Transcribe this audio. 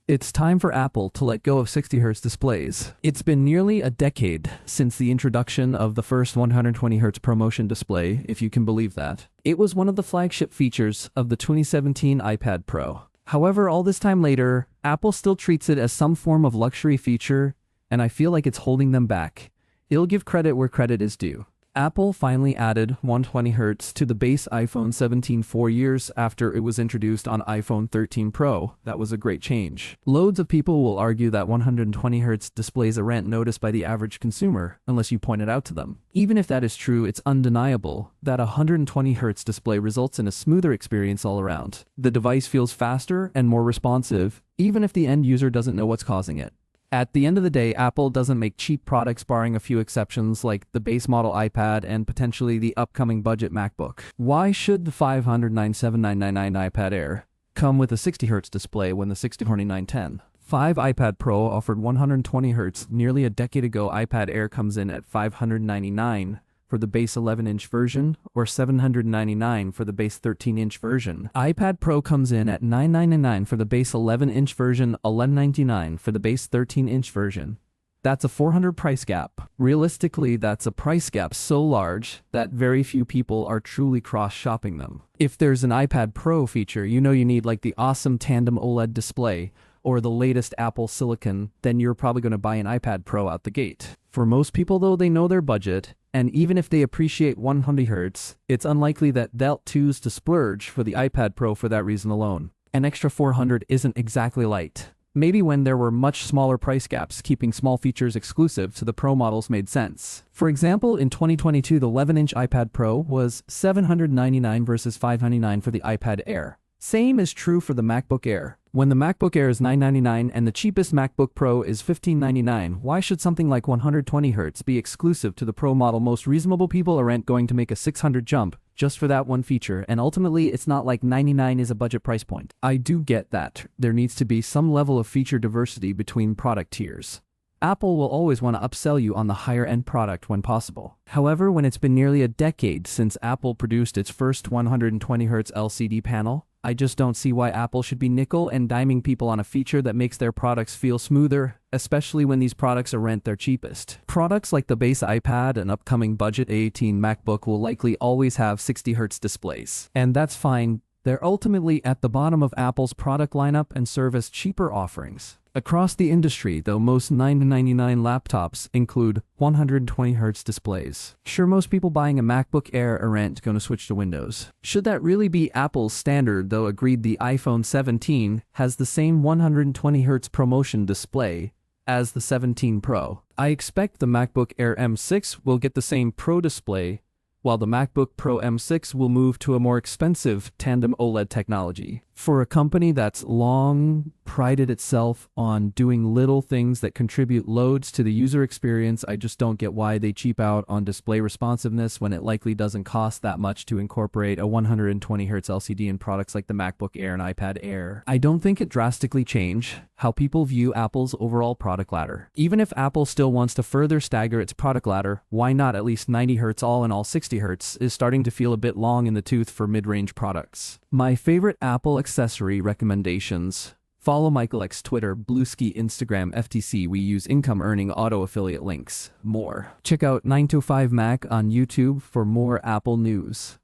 It's time for Apple to let go of 60Hz displays. It's been nearly a decade since the introduction of the first 120Hz ProMotion display, if you can believe that. It was one of the flagship features of the 2017 iPad Pro. However, all this time later, Apple still treats it as some form of luxury feature, and I feel like it's holding them back. It'll give credit where credit is due. Apple finally added 120Hz to the base iPhone 17 4 years after it was introduced on iPhone 13 Pro. That was a great change. Loads of people will argue that 120Hz displays aren't noticed by the average consumer unless you point it out to them. Even if that is true, it's undeniable that a 120Hz display results in a smoother experience all around. The device feels faster and more responsive, even if the end user doesn't know what's causing it. At the end of the day, Apple doesn't make cheap products barring a few exceptions like the base model iPad and potentially the upcoming budget MacBook. Why should the $597,999 iPad Air come with a 60Hz display when the $649,910? 5 iPad Pro offered 120Hz nearly a decade ago. iPad Air comes in at $599 for the base 11-inch version, or $799 for the base 13-inch version. iPad Pro comes in at $999 for the base 11-inch version, $1,199 for the base 13-inch version. That's a $400 price gap. Realistically, that's a price gap so large that very few people are truly cross-shopping them. If there's an iPad Pro feature you need, like the awesome tandem OLED display or the latest Apple Silicon, then you're probably going to buy an iPad Pro out the gate. For most people though, they know their budget, and even if they appreciate 120Hz, it's unlikely that they'll choose to splurge for the iPad Pro for that reason alone. An extra $400 isn't exactly light. Maybe when there were much smaller price gaps, keeping small features exclusive to the Pro models made sense. For example, in 2022, the 11-inch iPad Pro was $799 versus $599 for the iPad Air. Same is true for the MacBook Air. When the MacBook Air is $999 and the cheapest MacBook Pro is $1599, why should something like 120Hz be exclusive to the Pro model? Most reasonable people aren't going to make a $600 jump just for that one feature, and ultimately it's not like $99 is a budget price point. I do get that there needs to be some level of feature diversity between product tiers. Apple will always want to upsell you on the higher-end product when possible. However, when it's been nearly a decade since Apple produced its first 120Hz LCD panel, I just don't see why Apple should be nickel and diming people on a feature that makes their products feel smoother, especially when these products aren't their cheapest. Products like the base iPad and upcoming budget A18 MacBook will likely always have 60Hz displays. And that's fine. They're ultimately at the bottom of Apple's product lineup and serve as cheaper offerings. Across the industry, though, most $999 laptops include 120Hz displays. Sure, most people buying a MacBook Air aren't going to switch to Windows. Should that really be Apple's standard, though? Agreed, the iPhone 17 has the same 120Hz ProMotion display as the 17 Pro. I expect the MacBook Air M6 will get the same Pro display, while the MacBook Pro M6 will move to a more expensive tandem OLED technology. For a company that's long prided itself on doing little things that contribute loads to the user experience, I just don't get why they cheap out on display responsiveness when it likely doesn't cost that much to incorporate a 120Hz LCD in products like the MacBook Air and iPad Air. I don't think it drastically change how people view Apple's overall product ladder. Even if Apple still wants to further stagger its product ladder, why not at least 90Hz all in all? 60Hz is starting to feel a bit long in the tooth for mid-range products. My favorite Apple accessory recommendations. Follow Michael X Twitter, Bluesky, Instagram, FTC. We use income earning auto affiliate links. More. Check out 9to5Mac on YouTube for more Apple news.